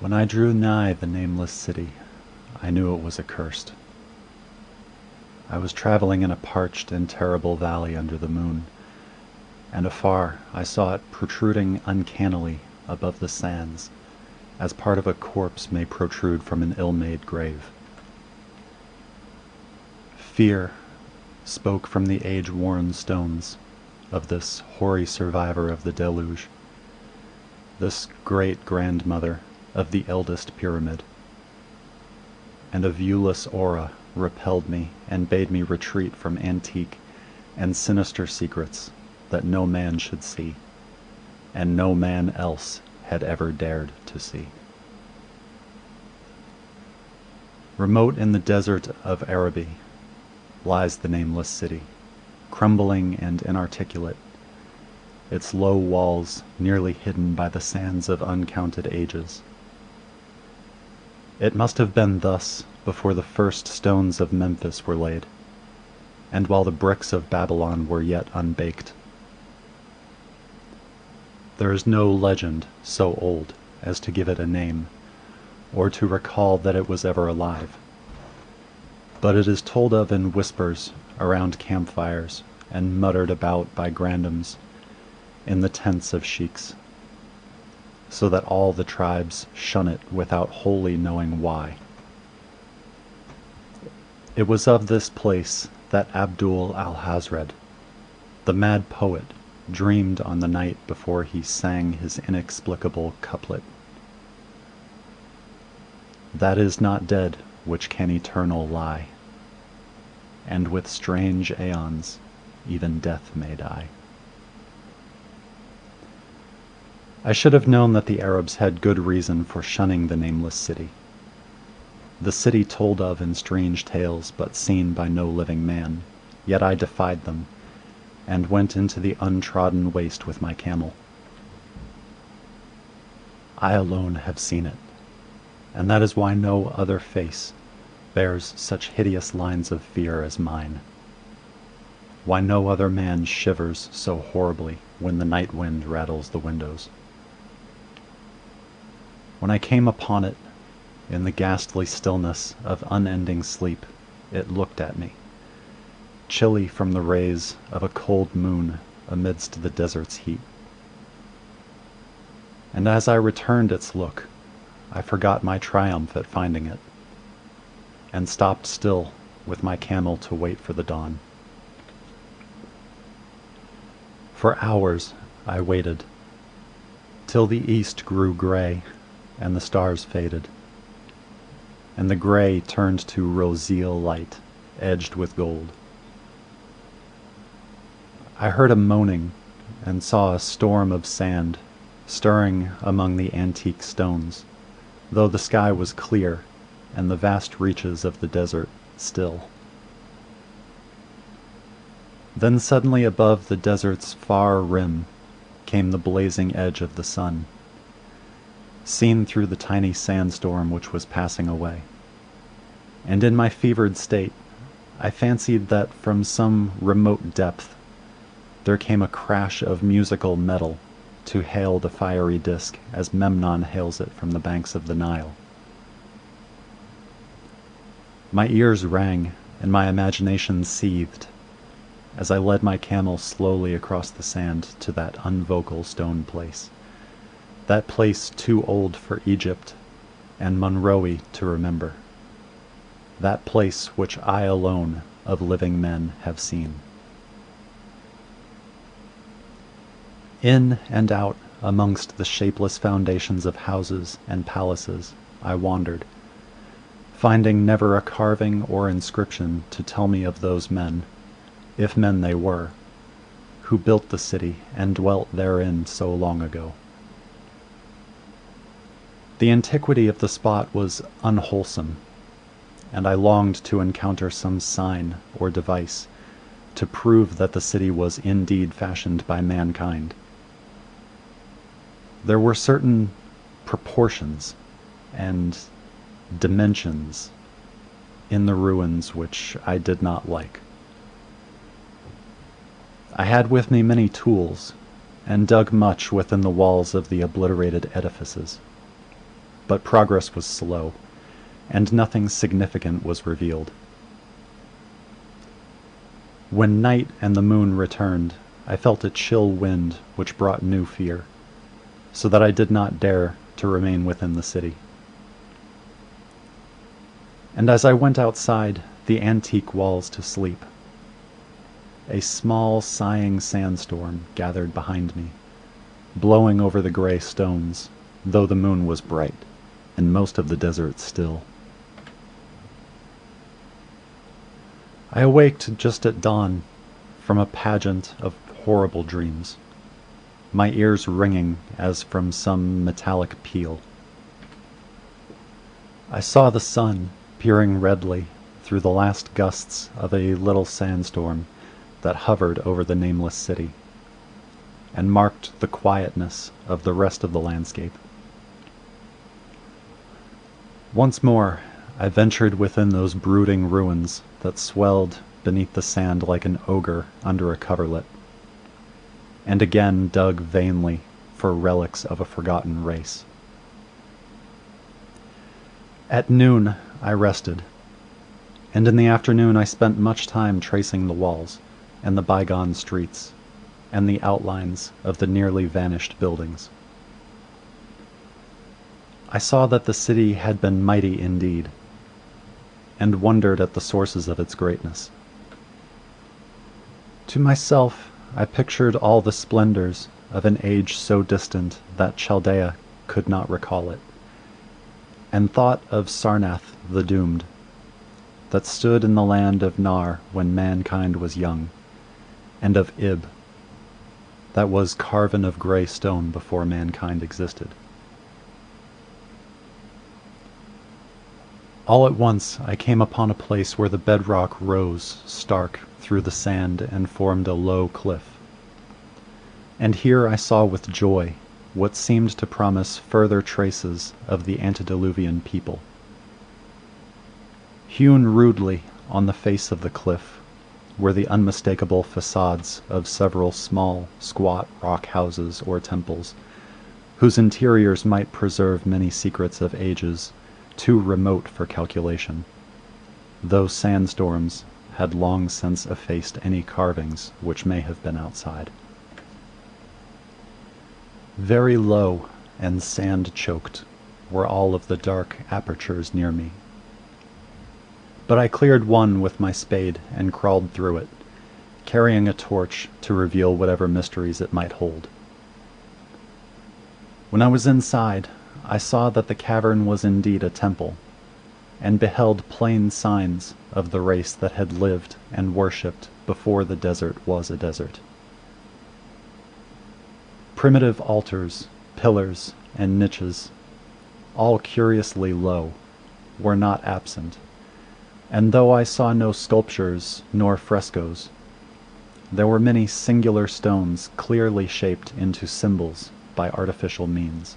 When I drew nigh the nameless city, I knew it was accursed. I was traveling in a parched and terrible valley under the moon, and afar I saw it protruding uncannily above the sands, as part of a corpse may protrude from an ill-made grave. Fear spoke from the age-worn stones of this hoary survivor of the deluge, this great-grandmother of the eldest pyramid, and a viewless aura repelled me and bade me retreat from antique and sinister secrets that no man should see, and no man else had ever dared to see. Remote in the desert of Araby lies the nameless city, crumbling and inarticulate, its low walls nearly hidden by the sands of uncounted ages. It must have been thus before the first stones of Memphis were laid, and while the bricks of Babylon were yet unbaked. There is no legend so old as to give it a name, or to recall that it was ever alive, but it is told of in whispers around campfires and muttered about by grandems in the tents of sheiks, so that all the tribes shun it without wholly knowing why. It was of this place that Abdul al-Hazred, the mad poet, dreamed on the night before he sang his inexplicable couplet. That is not dead which can eternal lie, and with strange aeons even death may die. I should have known that the Arabs had good reason for shunning the nameless city, the city told of in strange tales but seen by no living man, yet I defied them, and went into the untrodden waste with my camel. I alone have seen it, and that is why no other face bears such hideous lines of fear as mine, why no other man shivers so horribly when the night wind rattles the windows. When I came upon it, in the ghastly stillness of unending sleep, it looked at me, chilly from the rays of a cold moon amidst the desert's heat. And as I returned its look, I forgot my triumph at finding it, and stopped still with my camel to wait for the dawn. For hours I waited, till the east grew gray and the stars faded, and the gray turned to roseal light edged with gold. I heard a moaning and saw a storm of sand stirring among the antique stones, though the sky was clear and the vast reaches of the desert still. Then suddenly above the desert's far rim came the blazing edge of the sun, seen through the tiny sandstorm which was passing away. And in my fevered state, I fancied that from some remote depth there came a crash of musical metal to hail the fiery disk as Memnon hails it from the banks of the Nile. My ears rang and my imagination seethed as I led my camel slowly across the sand to that unvocal stone place, that place too old for Egypt and Monroe to remember, that place which I alone of living men have seen. In and out amongst the shapeless foundations of houses and palaces I wandered, finding never a carving or inscription to tell me of those men, if men they were, who built the city and dwelt therein so long ago. The antiquity of the spot was unwholesome, and I longed to encounter some sign or device to prove that the city was indeed fashioned by mankind. There were certain proportions and dimensions in the ruins which I did not like. I had with me many tools, and dug much within the walls of the obliterated edifices. but progress was slow, and nothing significant was revealed. When night and the moon returned, I felt a chill wind which brought new fear, so that I did not dare to remain within the city. And as I went outside the antique walls to sleep, a small sighing sandstorm gathered behind me, blowing over the gray stones, though the moon was bright, and most of the desert still. I awaked just at dawn from a pageant of horrible dreams, my ears ringing as from some metallic peal. I saw the sun peering redly through the last gusts of a little sandstorm that hovered over the nameless city, and marked the quietness of the rest of the landscape. Once more I ventured within those brooding ruins that swelled beneath the sand like an ogre under a coverlet, and again dug vainly for relics of a forgotten race. At noon I rested, and in the afternoon I spent much time tracing the walls, and the bygone streets, and the outlines of the nearly vanished buildings. I saw that the city had been mighty indeed, and wondered at the sources of its greatness. To myself I pictured all the splendors of an age so distant that Chaldea could not recall it, and thought of Sarnath the Doomed, that stood in the land of Nar when mankind was young, and of Ib, that was carven of grey stone before mankind existed. All at once I came upon a place where the bedrock rose stark through the sand and formed a low cliff. And here I saw with joy what seemed to promise further traces of the antediluvian people. Hewn rudely on the face of the cliff were the unmistakable facades of several small, squat rock houses or temples, whose interiors might preserve many secrets of ages too remote for calculation, though sandstorms had long since effaced any carvings which may have been outside. Very low and sand-choked were all of the dark apertures near me, but I cleared one with my spade and crawled through it, carrying a torch to reveal whatever mysteries it might hold. When I was inside, I saw that the cavern was indeed a temple, and beheld plain signs of the race that had lived and worshipped before the desert was a desert. Primitive altars, pillars, and niches, all curiously low, were not absent, and though I saw no sculptures nor frescoes, there were many singular stones clearly shaped into symbols by artificial means.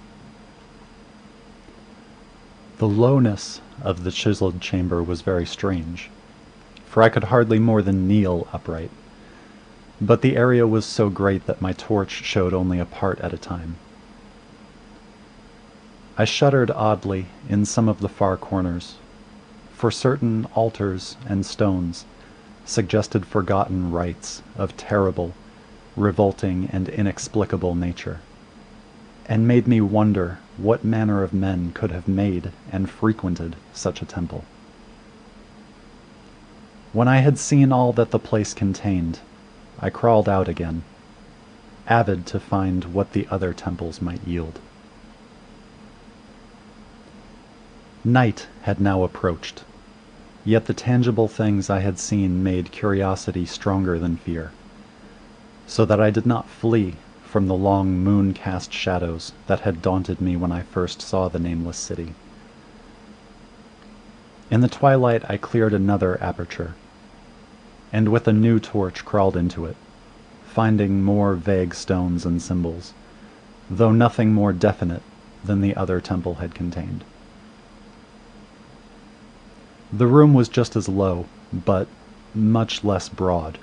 The lowness of the chiseled chamber was very strange, for I could hardly more than kneel upright, but the area was so great that my torch showed only a part at a time. I shuddered oddly in some of the far corners, for certain altars and stones suggested forgotten rites of terrible, revolting, and inexplicable nature, and made me wonder what manner of men could have made and frequented such a temple. When I had seen all that the place contained, I crawled out again, avid to find what the other temples might yield. Night had now approached, yet the tangible things I had seen made curiosity stronger than fear, so that I did not flee from the long moon-cast shadows that had daunted me when I first saw the nameless city. In the twilight I cleared another aperture, and with a new torch crawled into it, finding more vague stones and symbols, though nothing more definite than the other temple had contained. The room was just as low, but much less broad,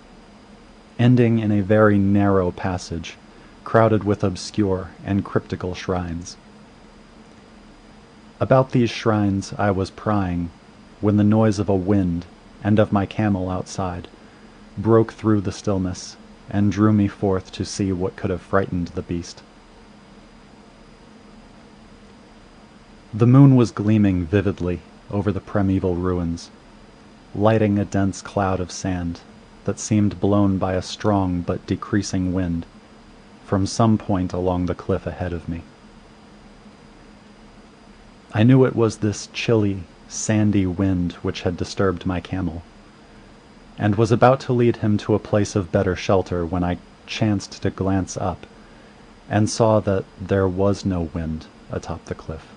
ending in a very narrow passage crowded with obscure and cryptical shrines. About these shrines I was prying, when the noise of a wind, and of my camel outside, broke through the stillness, and drew me forth to see what could have frightened the beast. The moon was gleaming vividly over the primeval ruins, lighting a dense cloud of sand that seemed blown by a strong but decreasing wind from some point along the cliff ahead of me. I knew it was this chilly, sandy wind which had disturbed my camel, and was about to lead him to a place of better shelter when I chanced to glance up and saw that there was no wind atop the cliff.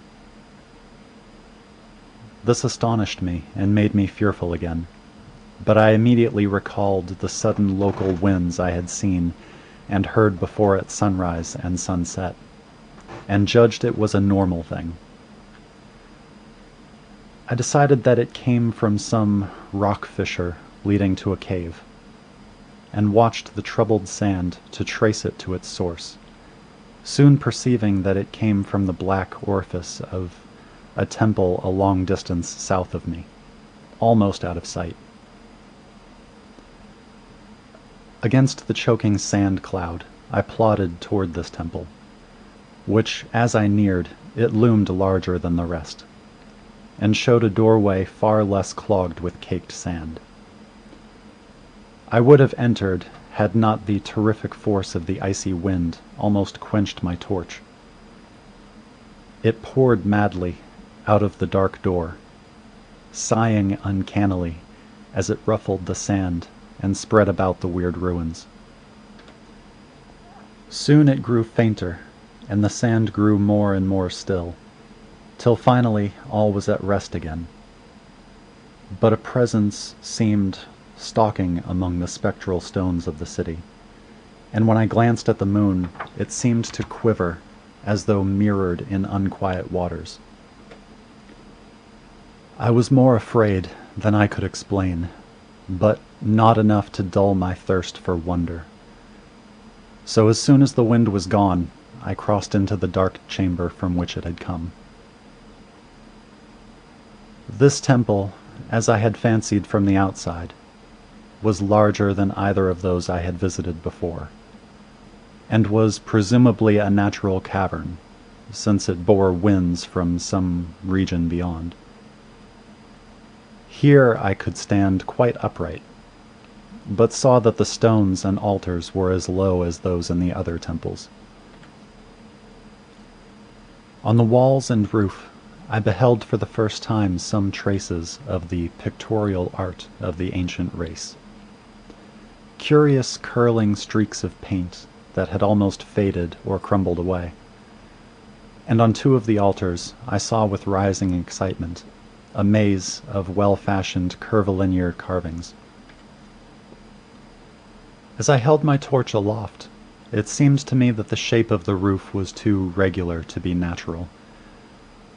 This astonished me and made me fearful again, but I immediately recalled the sudden local winds I had seen and heard before at sunrise and sunset, and judged it was a normal thing. I decided that it came from some rock fissure leading to a cave, and watched the troubled sand to trace it to its source, soon perceiving that it came from the black orifice of a temple a long distance south of me, almost out of sight. Against the choking sand cloud, I plodded toward this temple, which, as I neared, it loomed larger than the rest, and showed a doorway far less clogged with caked sand. I would have entered had not the terrific force of the icy wind almost quenched my torch. It poured madly out of the dark door, sighing uncannily as it ruffled the sand and spread about the weird ruins. Soon it grew fainter, and the sand grew more and more still, till finally all was at rest again. But a presence seemed stalking among the spectral stones of the city, and when I glanced at the moon, it seemed to quiver as though mirrored in unquiet waters. I was more afraid than I could explain, but not enough to dull my thirst for wonder. So as soon as the wind was gone, I crossed into the dark chamber from which it had come. This temple, as I had fancied from the outside, was larger than either of those I had visited before, and was presumably a natural cavern, since it bore winds from some region beyond. Here I could stand quite upright, but saw that the stones and altars were as low as those in the other temples. On the walls and roof, I beheld for the first time some traces of the pictorial art of the ancient race. Curious curling streaks of paint that had almost faded or crumbled away. And on two of the altars I saw with rising excitement a maze of well-fashioned curvilinear carvings. As I held my torch aloft, it seemed to me that the shape of the roof was too regular to be natural,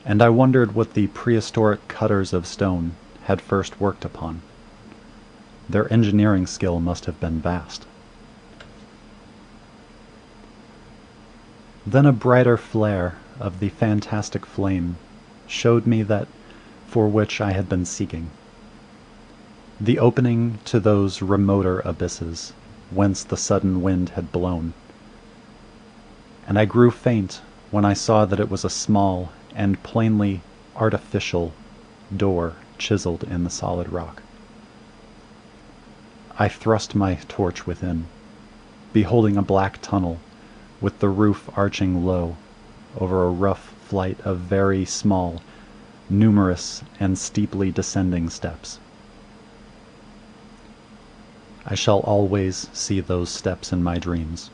and I wondered what the prehistoric cutters of stone had first worked upon. Their engineering skill must have been vast. Then a brighter flare of the fantastic flame showed me that for which I had been seeking, the opening to those remoter abysses whence the sudden wind had blown, and I grew faint when I saw that it was a small and plainly artificial door chiseled in the solid rock. I thrust my torch within, beholding a black tunnel with the roof arching low over a rough flight of very small, numerous and steeply descending steps. I shall always see those steps in my dreams,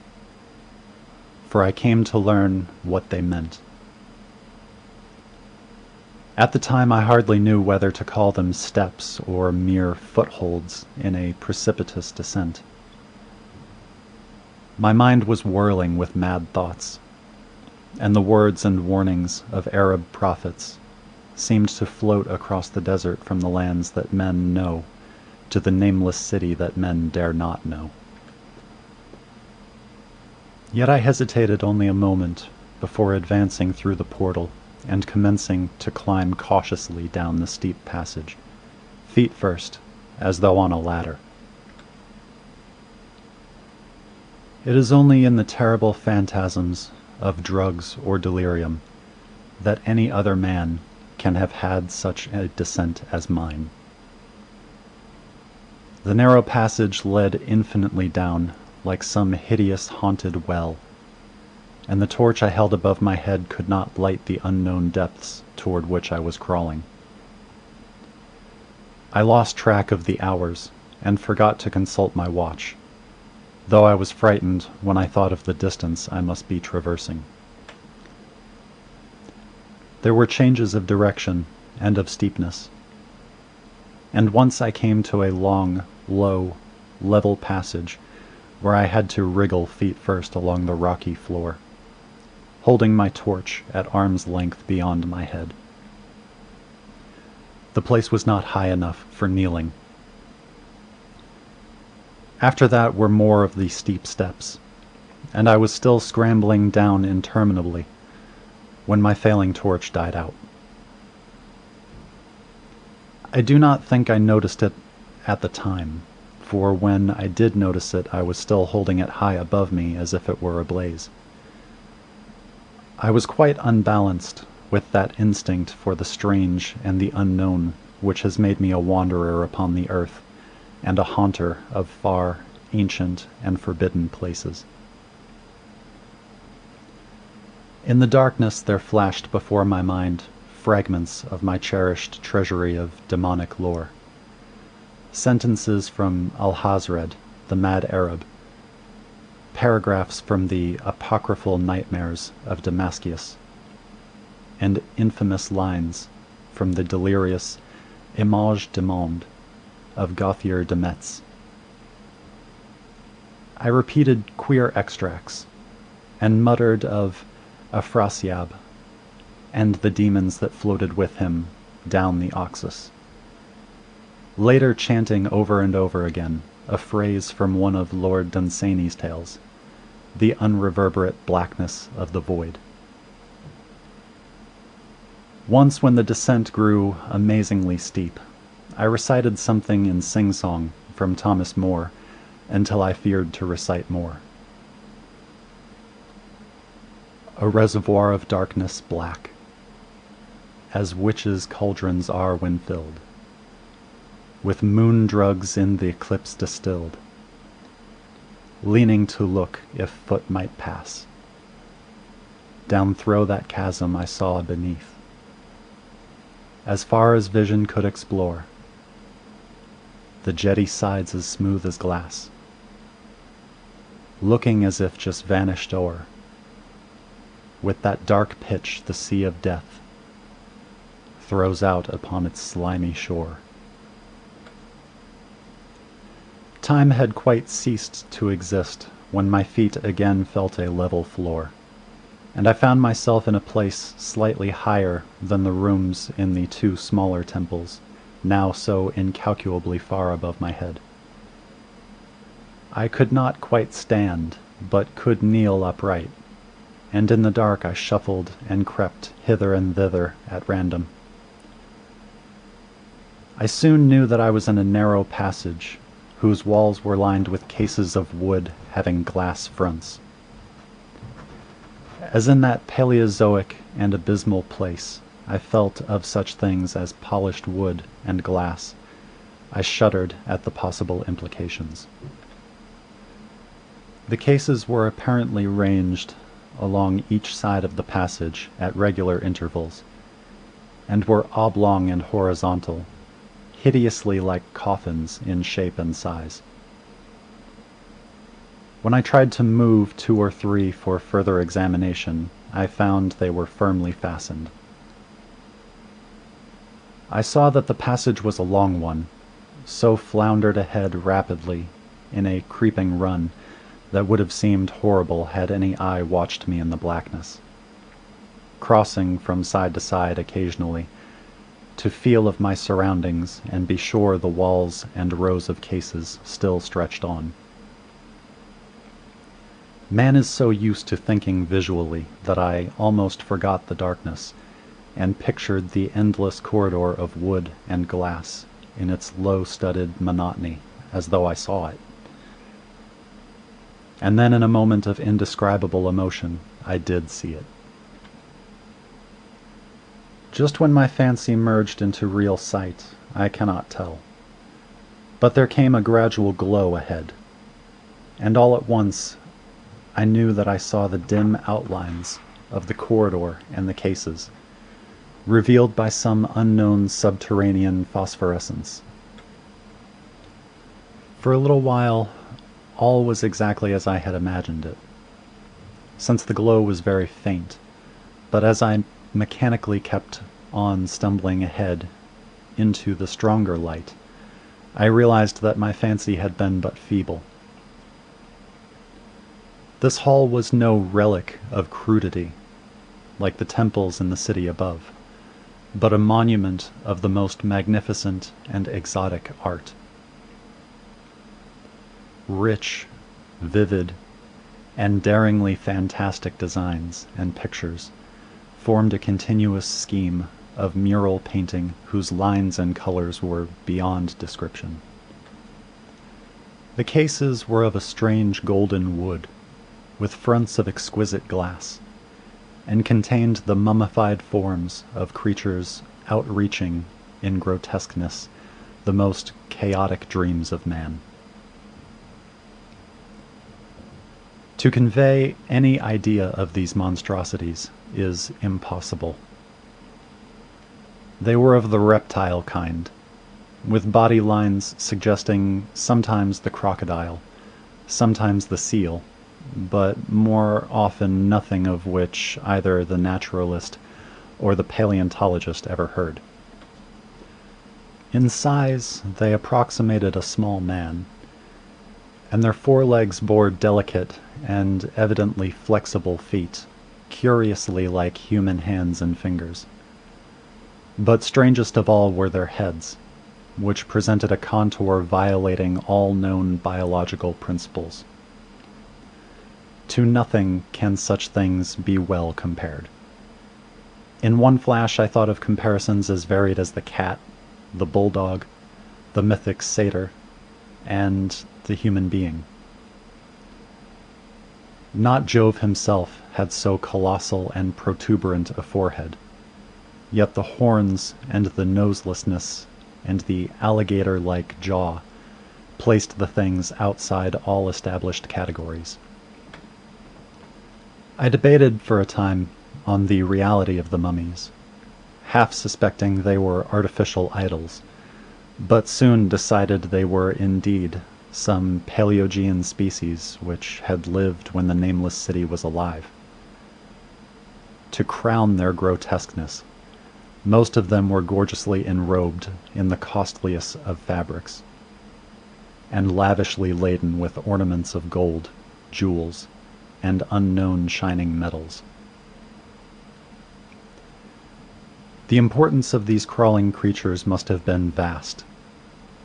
for I came to learn what they meant. At the time I hardly knew whether to call them steps or mere footholds in a precipitous descent. My mind was whirling with mad thoughts, and the words and warnings of Arab prophets seemed to float across the desert from the lands that men know to the nameless city that men dare not know. Yet I hesitated only a moment before advancing through the portal and commencing to climb cautiously down the steep passage, feet first, as though on a ladder. It is only in the terrible phantasms of drugs or delirium that any other man can have had such a descent as mine. The narrow passage led infinitely down, like some hideous haunted well, and the torch I held above my head could not light the unknown depths toward which I was crawling. I lost track of the hours, and forgot to consult my watch, though I was frightened when I thought of the distance I must be traversing. There were changes of direction and of steepness, and once I came to a long, low, level passage where I had to wriggle feet first along the rocky floor, holding my torch at arm's length beyond my head. The place was not high enough for kneeling. After that were more of the steep steps, and I was still scrambling down interminably when my failing torch died out. I do not think I noticed it at the time, for when I did notice it, I was still holding it high above me as if it were ablaze. I was quite unbalanced with that instinct for the strange and the unknown which has made me a wanderer upon the earth and a haunter of far, ancient, and forbidden places. In the darkness there flashed before my mind fragments of my cherished treasury of demonic lore. Sentences from Alhazred, the mad Arab, paragraphs from the apocryphal nightmares of Damascus, and infamous lines from the delirious Images du Monde of Gauthier de Metz. I repeated queer extracts, and muttered of Afrasiab and the demons that floated with him down the Oxus, later chanting over and over again a phrase from one of Lord Dunsany's tales, the unreverberate blackness of the void. Once when the descent grew amazingly steep, I recited something in sing-song from Thomas Moore until I feared to recite more. A reservoir of darkness black, as witches' cauldrons are when filled, with moon drugs in the eclipse distilled, leaning to look if foot might pass. Down through that chasm I saw beneath, as far as vision could explore, the jetty sides as smooth as glass, looking as if just vanished o'er, with that dark pitch the sea of death throws out upon its slimy shore. Time had quite ceased to exist when my feet again felt a level floor, and I found myself in a place slightly higher than the rooms in the two smaller temples, now so incalculably far above my head. I could not quite stand, but could kneel upright, and in the dark I shuffled and crept hither and thither at random. I soon knew that I was in a narrow passage, whose walls were lined with cases of wood having glass fronts. As in that Paleozoic and abysmal place I felt of such things as polished wood and glass, I shuddered at the possible implications. The cases were apparently ranged along each side of the passage at regular intervals, and were oblong and horizontal, hideously like coffins in shape and size. When I tried to move 2 or 3 for further examination, I found they were firmly fastened. I saw that the passage was a long one, so floundered ahead rapidly in a creeping run that would have seemed horrible had any eye watched me in the blackness, crossing from side to side occasionally to feel of my surroundings and be sure the walls and rows of cases still stretched on. Man is so used to thinking visually that I almost forgot the darkness, and pictured the endless corridor of wood and glass in its low-studded monotony, as though I saw it. And then in a moment of indescribable emotion, I did see it. Just when my fancy merged into real sight, I cannot tell. But there came a gradual glow ahead, and all at once I knew that I saw the dim outlines of the corridor and the cases, revealed by some unknown subterranean phosphorescence. For a little while, all was exactly as I had imagined it, since the glow was very faint, but as I mechanically kept on stumbling ahead into the stronger light, I realized that my fancy had been but feeble. This hall was no relic of crudity, like the temples in the city above, but a monument of the most magnificent and exotic art. Rich, vivid, and daringly fantastic designs and pictures formed a continuous scheme of mural painting whose lines and colors were beyond description. The cases were of a strange golden wood, with fronts of exquisite glass, and contained the mummified forms of creatures outreaching in grotesqueness the most chaotic dreams of man. To convey any idea of these monstrosities is impossible. They were of the reptile kind, with body lines suggesting sometimes the crocodile, sometimes the seal, but more often nothing of which either the naturalist or the paleontologist ever heard. In size, they approximated a small man, and their forelegs bore delicate and evidently flexible feet, curiously like human hands and fingers. But strangest of all were their heads, which presented a contour violating all known biological principles. To nothing can such things be well compared. In one flash I thought of comparisons as varied as the cat, the bulldog, the mythic satyr, and the human being. Not Jove himself had so colossal and protuberant a forehead, yet the horns and the noselessness and the alligator-like jaw placed the things outside all established categories. I debated for a time on the reality of the mummies, half suspecting they were artificial idols, but soon decided they were indeed some Paleogean species which had lived when the Nameless city was alive. To crown their grotesqueness, most of them were gorgeously enrobed in the costliest of fabrics, and lavishly laden with ornaments of gold, jewels, and unknown shining metals. The importance of these crawling creatures must have been vast,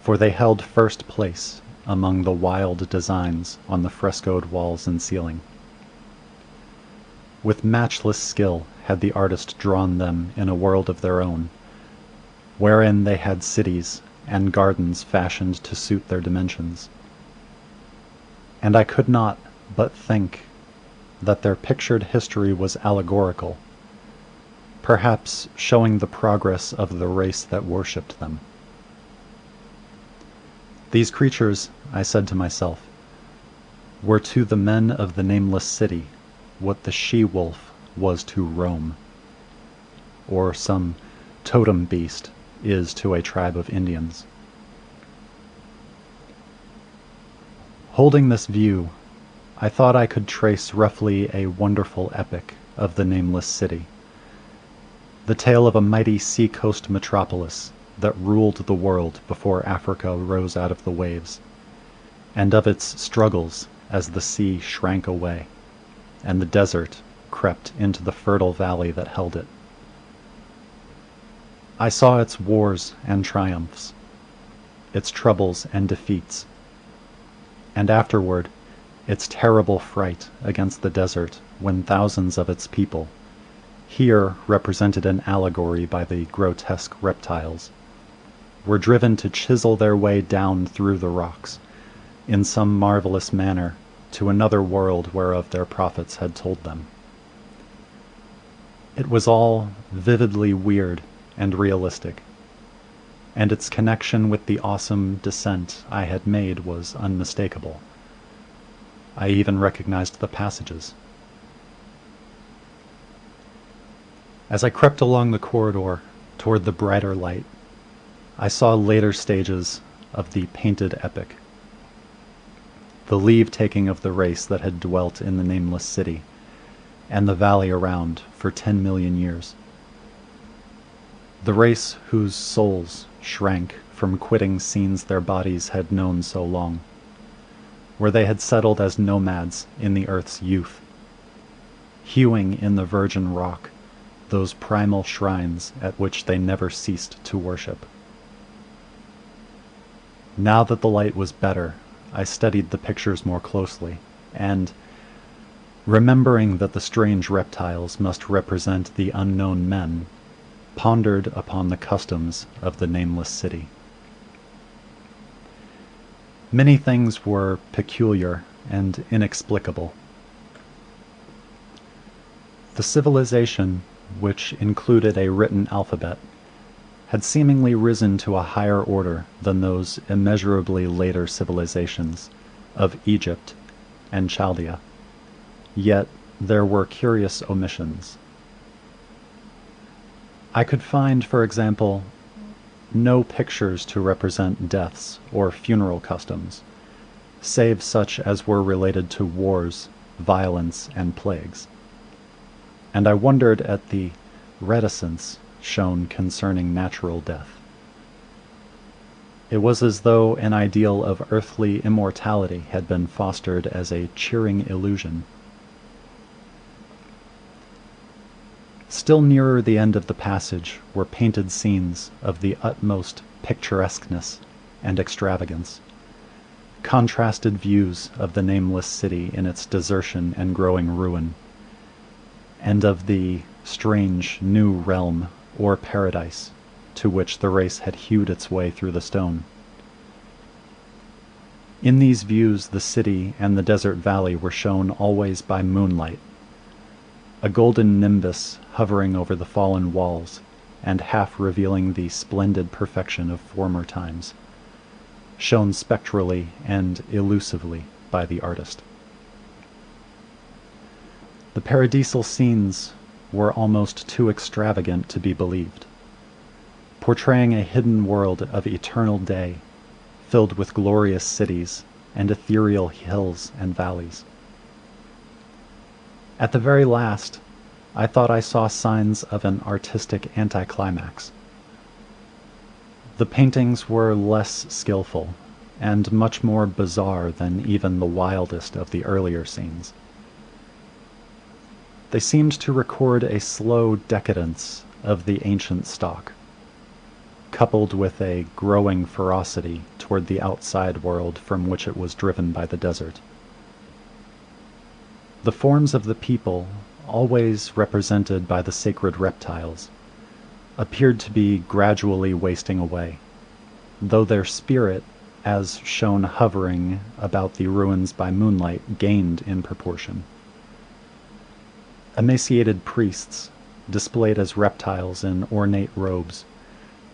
for they held first place among the wild designs on the frescoed walls and ceiling. With matchless skill had the artist drawn them in a world of their own, wherein they had cities and gardens fashioned to suit their dimensions. And I could not but think that their pictured history was allegorical, perhaps showing the progress of the race that worshipped them. These creatures, I said to myself, were to the men of the Nameless city what the she-wolf was to Rome, or some totem beast is to a tribe of Indians. Holding this view, I thought I could trace roughly a wonderful epic of the Nameless city, the tale of a mighty sea-coast metropolis that ruled the world before Africa rose out of the waves, and of its struggles as the sea shrank away, and the desert crept into the fertile valley that held it. I saw its wars and triumphs, its troubles and defeats, and afterward its terrible fright against the desert when thousands of its people, here represented an allegory by the grotesque reptiles, were driven to chisel their way down through the rocks, in some marvelous manner, to another world whereof their prophets had told them. It was all vividly weird and realistic, and its connection with the awesome descent I had made was unmistakable. I even recognized the passages. As I crept along the corridor toward the brighter light, I saw later stages of the painted epic, the leave-taking of the race that had dwelt in the Nameless City and the valley around for 10 million years. The race whose souls shrank from quitting scenes their bodies had known so long, where they had settled as nomads in the earth's youth, hewing in the virgin rock those primal shrines at which they never ceased to worship. Now that the light was better, I studied the pictures more closely, and, remembering that the strange reptiles must represent the unknown men, pondered upon the customs of the Nameless City. Many things were peculiar and inexplicable. The civilization, which included a written alphabet, had seemingly risen to a higher order than those immeasurably later civilizations of Egypt and Chaldea, yet there were curious omissions. I could find, for example, no pictures to represent deaths or funeral customs, save such as were related to wars, violence, and plagues. And I wondered at the reticence shown concerning natural death. It was as though an ideal of earthly immortality had been fostered as a cheering illusion. Still nearer the end of the passage were painted scenes of the utmost picturesqueness and extravagance, contrasted views of the Nameless City in its desertion and growing ruin, and of the strange new realm or paradise to which the race had hewed its way through the stone. In these views the city and the desert valley were shown always by moonlight, a golden nimbus hovering over the fallen walls and half revealing the splendid perfection of former times, shown spectrally and elusively by the artist. The paradisal scenes were almost too extravagant to be believed, portraying a hidden world of eternal day, filled with glorious cities and ethereal hills and valleys. At the very last, I thought I saw signs of an artistic anticlimax. The paintings were less skillful and much more bizarre than even the wildest of the earlier scenes. They seemed to record a slow decadence of the ancient stock, coupled with a growing ferocity toward the outside world from which it was driven by the desert. The forms of the people, always represented by the sacred reptiles, appeared to be gradually wasting away, though their spirit, as shown hovering about the ruins by moonlight, gained in proportion. Emaciated priests, displayed as reptiles in ornate robes,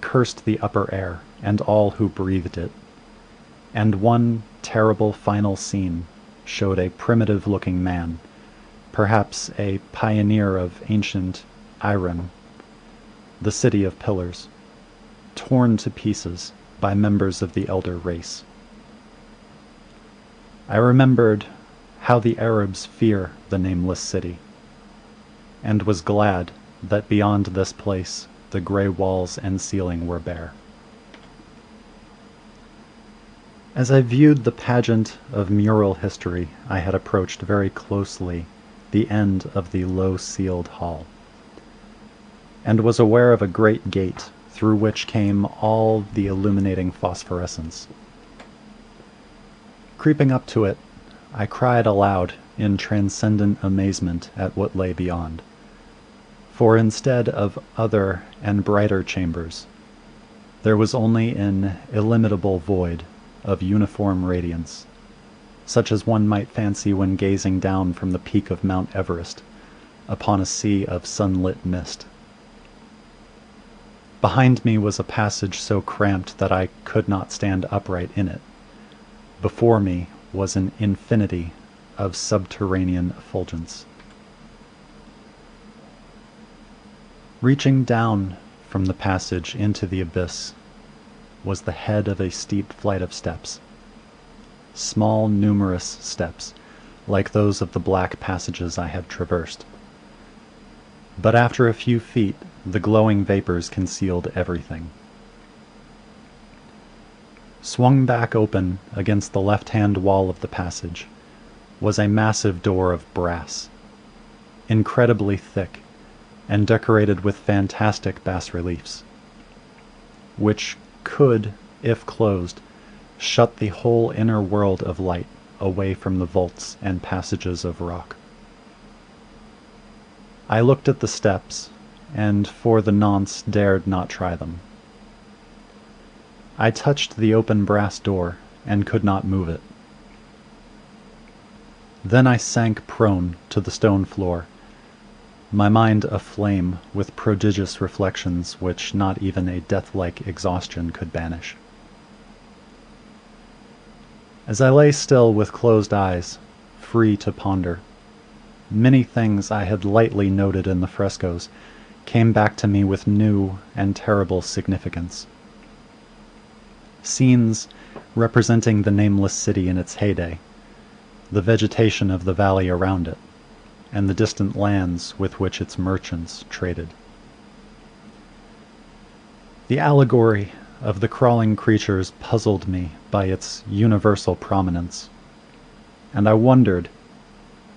cursed the upper air and all who breathed it, and one terrible final scene showed a primitive-looking man, perhaps a pioneer of ancient Iran, the city of pillars, torn to pieces by members of the elder race. I remembered how the Arabs fear the Nameless City, and was glad that beyond this place the grey walls and ceiling were bare. As I viewed the pageant of mural history, I had approached very closely the end of the low-ceiled hall, and was aware of a great gate through which came all the illuminating phosphorescence. Creeping up to it, I cried aloud in transcendent amazement at what lay beyond, For instead of other and brighter chambers, there was only an illimitable void of uniform radiance, such as one might fancy when gazing down from the peak of Mount Everest upon a sea of sunlit mist. Behind me was a passage so cramped that I could not stand upright in it. Before me was an infinity of subterranean effulgence. Reaching down from the passage into the abyss was the head of a steep flight of steps. Small, numerous steps, like those of the black passages I had traversed. But after a few feet, the glowing vapors concealed everything. Swung back open against the left-hand wall of the passage was a massive door of brass, incredibly thick and decorated with fantastic bas-reliefs, which could, if closed, shut the whole inner world of light away from the vaults and passages of rock. I looked at the steps, and for the nonce dared not try them. I touched the open brass door, and could not move it. Then I sank prone to the stone floor, my mind aflame with prodigious reflections which not even a death-like exhaustion could banish. As I lay still with closed eyes, free to ponder, many things I had lightly noted in the frescoes came back to me with new and terrible significance. Scenes representing the Nameless city in its heyday, the vegetation of the valley around it, and the distant lands with which its merchants traded. The allegory of the crawling creatures puzzled me by its universal prominence, and I wondered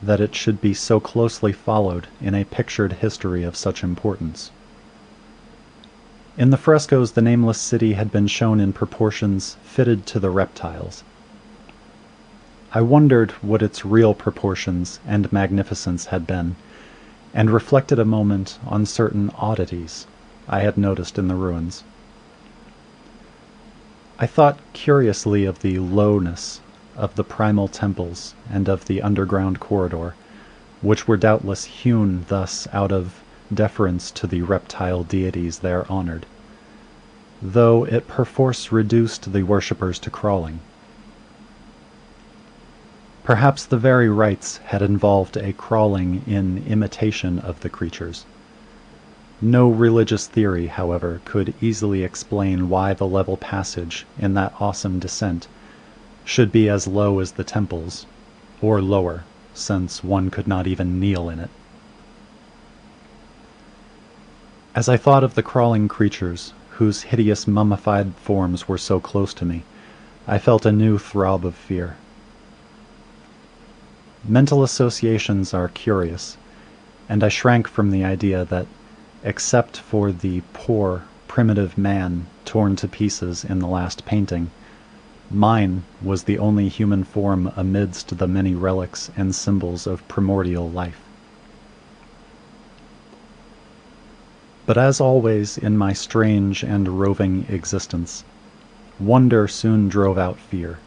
that it should be so closely followed in a pictured history of such importance. In the frescoes, the Nameless city had been shown in proportions fitted to the reptiles. I wondered what its real proportions and magnificence had been, and reflected a moment on certain oddities I had noticed in the ruins. I thought curiously of the lowness of the primal temples and of the underground corridor, which were doubtless hewn thus out of deference to the reptile deities there honored, though it perforce reduced the worshippers to crawling. Perhaps the very rites had involved a crawling in imitation of the creatures. No religious theory, however, could easily explain why the level passage in that awesome descent should be as low as the temples, or lower, since one could not even kneel in it. As I thought of the crawling creatures, whose hideous mummified forms were so close to me, I felt a new throb of fear. Mental associations are curious, and I shrank from the idea that, except for the poor, primitive man torn to pieces in the last painting, mine was the only human form amidst the many relics and symbols of primordial life. But as always in my strange and roving existence, wonder soon drove out fear,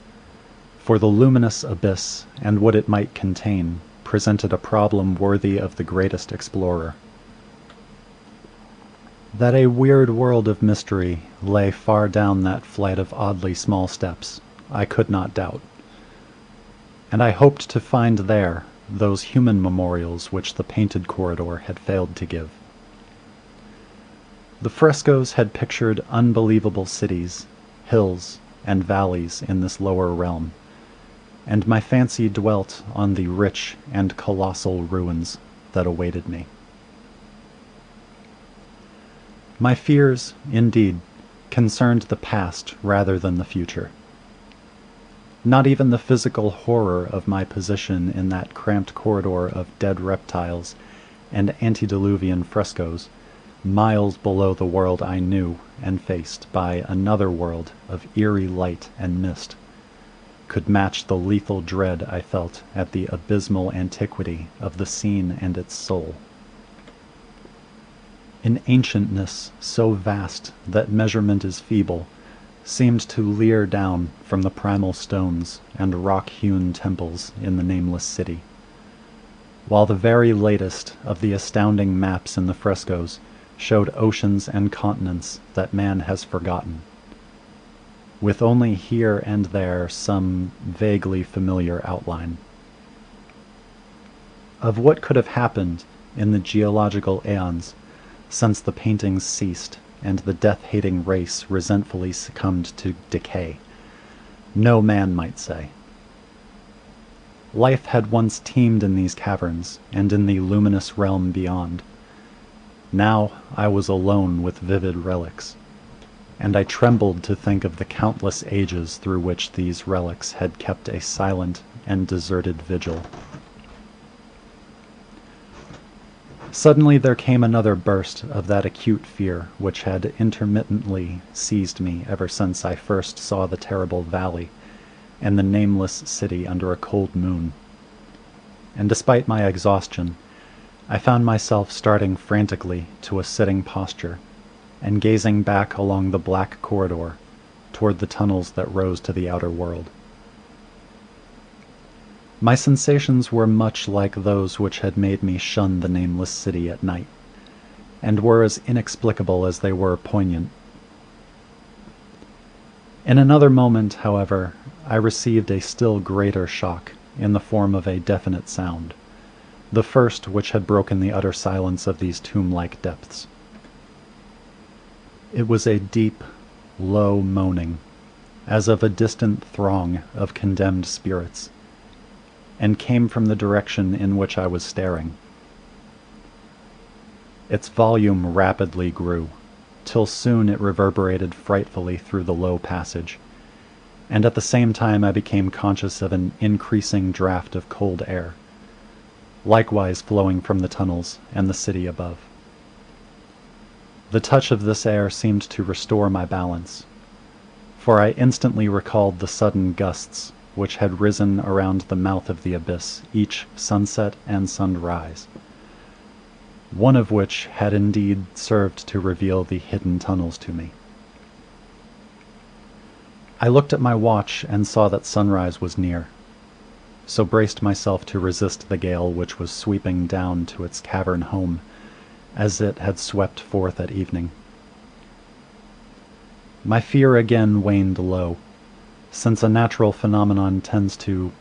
for the luminous abyss and what it might contain presented a problem worthy of the greatest explorer. That a weird world of mystery lay far down that flight of oddly small steps, I could not doubt, and I hoped to find there those human memorials which the painted corridor had failed to give. The frescoes had pictured unbelievable cities, hills, and valleys in this lower realm, and my fancy dwelt on the rich and colossal ruins that awaited me. My fears, indeed, concerned the past rather than the future. Not even the physical horror of my position in that cramped corridor of dead reptiles and antediluvian frescoes, miles below the world I knew and faced by another world of eerie light and mist, could match the lethal dread I felt at the abysmal antiquity of the scene and its soul. An ancientness so vast that measurement is feeble seemed to leer down from the primal stones and rock-hewn temples in the Nameless city, while the very latest of the astounding maps in the frescoes showed oceans and continents that man has forgotten, with only here and there some vaguely familiar outline of what could have happened in the geological aeons since the paintings ceased and the death-hating race resentfully succumbed to decay. No man might say. Life had once teemed in these caverns and in the luminous realm beyond. Now I was alone with vivid relics, and I trembled to think of the countless ages through which these relics had kept a silent and deserted vigil. Suddenly there came another burst of that acute fear which had intermittently seized me ever since I first saw the terrible valley and the nameless city under a cold moon. And despite my exhaustion, I found myself starting frantically to a sitting posture and gazing back along the black corridor toward the tunnels that rose to the outer world. My sensations were much like those which had made me shun the Nameless city at night, and were as inexplicable as they were poignant. In another moment, however, I received a still greater shock in the form of a definite sound, the first which had broken the utter silence of these tomb-like depths. It was a deep, low moaning, as of a distant throng of condemned spirits, and came from the direction in which I was staring. Its volume rapidly grew, till soon it reverberated frightfully through the low passage, and at the same time I became conscious of an increasing draught of cold air, likewise flowing from the tunnels and the city above. The touch of this air seemed to restore my balance, for I instantly recalled the sudden gusts which had risen around the mouth of the abyss each sunset and sunrise, one of which had indeed served to reveal the hidden tunnels to me. I looked at my watch and saw that sunrise was near, so braced myself to resist the gale which was sweeping down to its cavern home as it had swept forth at evening. My fear again waned low, since a natural phenomenon tends to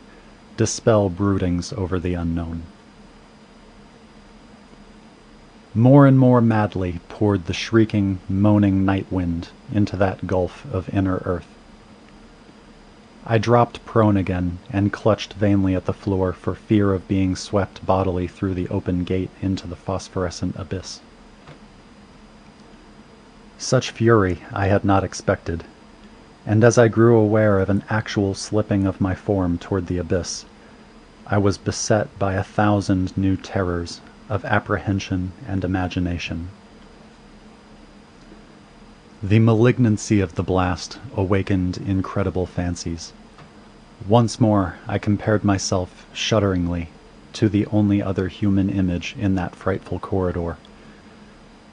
dispel broodings over the unknown. More and more madly poured the shrieking, moaning night wind into that gulf of inner earth. I dropped prone again and clutched vainly at the floor for fear of being swept bodily through the open gate into the phosphorescent abyss. Such fury I had not expected, and as I grew aware of an actual slipping of my form toward the abyss, I was beset by 1,000 new terrors of apprehension and imagination. The malignancy of the blast awakened incredible fancies. Once more I compared myself shudderingly to the only other human image in that frightful corridor,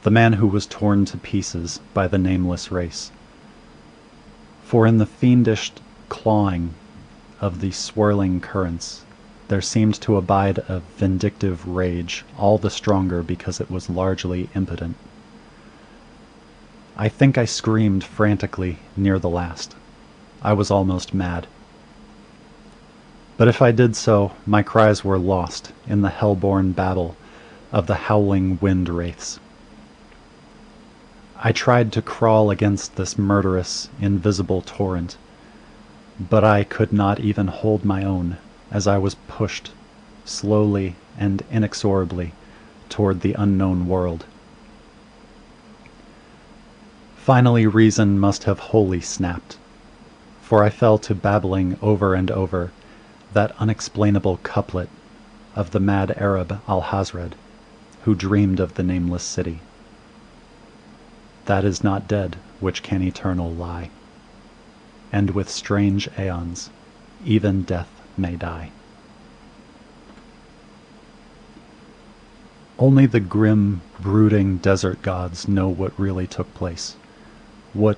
the man who was torn to pieces by the nameless race. For in the fiendish clawing of the swirling currents there seemed to abide a vindictive rage, all the stronger because it was largely impotent. I think I screamed frantically near the last. I was almost mad. But if I did so, my cries were lost in the hell-born babble of the howling wind wraiths. I tried to crawl against this murderous, invisible torrent, but I could not even hold my own as I was pushed slowly and inexorably toward the unknown world. Finally reason must have wholly snapped, for I fell to babbling over and over that unexplainable couplet of the mad Arab Alhazred, who dreamed of the nameless city. That is not dead which can eternal lie, and with strange aeons even death may die. Only the grim, brooding desert gods know what really took place, what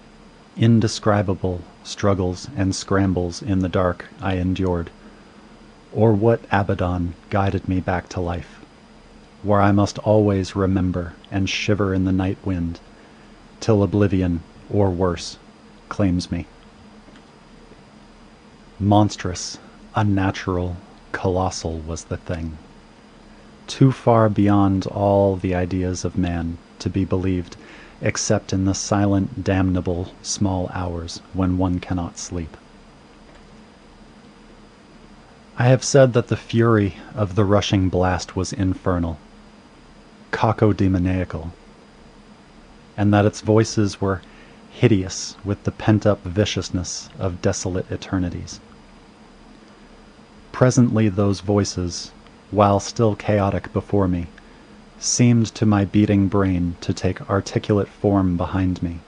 indescribable struggles and scrambles in the dark I endured, or what Abaddon guided me back to life, where I must always remember and shiver in the night wind, till oblivion, or worse, claims me. Monstrous, unnatural, colossal was the thing, too far beyond all the ideas of man to be believed except in the silent, damnable small hours when one cannot sleep. I have said that the fury of the rushing blast was infernal, cacodemoniacal, and that its voices were hideous with the pent-up viciousness of desolate eternities. Presently those voices, while still chaotic before me, seemed to my beating brain to take articulate form behind me.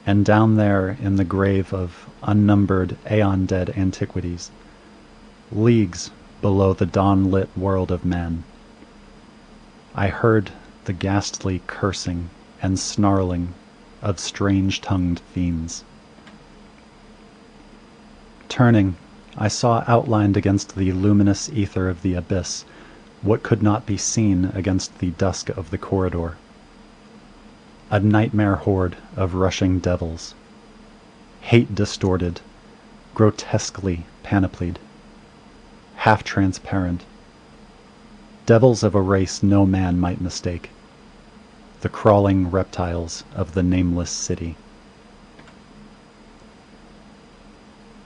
And down there in the grave of unnumbered aeon-dead antiquities, leagues below the dawn-lit world of man, I heard the ghastly cursing and snarling of strange-tongued fiends. Turning, I saw outlined against the luminous ether of the abyss what could not be seen against the dusk of the corridor. A nightmare horde of rushing devils, hate-distorted, grotesquely panoplied, half-transparent, devils of a race no man might mistake, the crawling reptiles of the nameless city.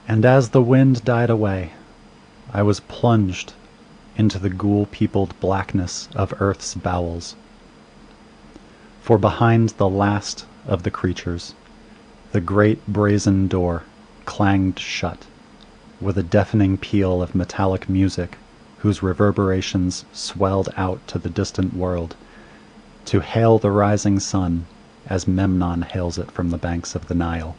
And as the wind died away, I was plunged into the ghoul-peopled blackness of Earth's bowels. For behind the last of the creatures, the great brazen door clanged shut, with a deafening peal of metallic music whose reverberations swelled out to the distant world, to hail the rising sun as Memnon hails it from the banks of the Nile.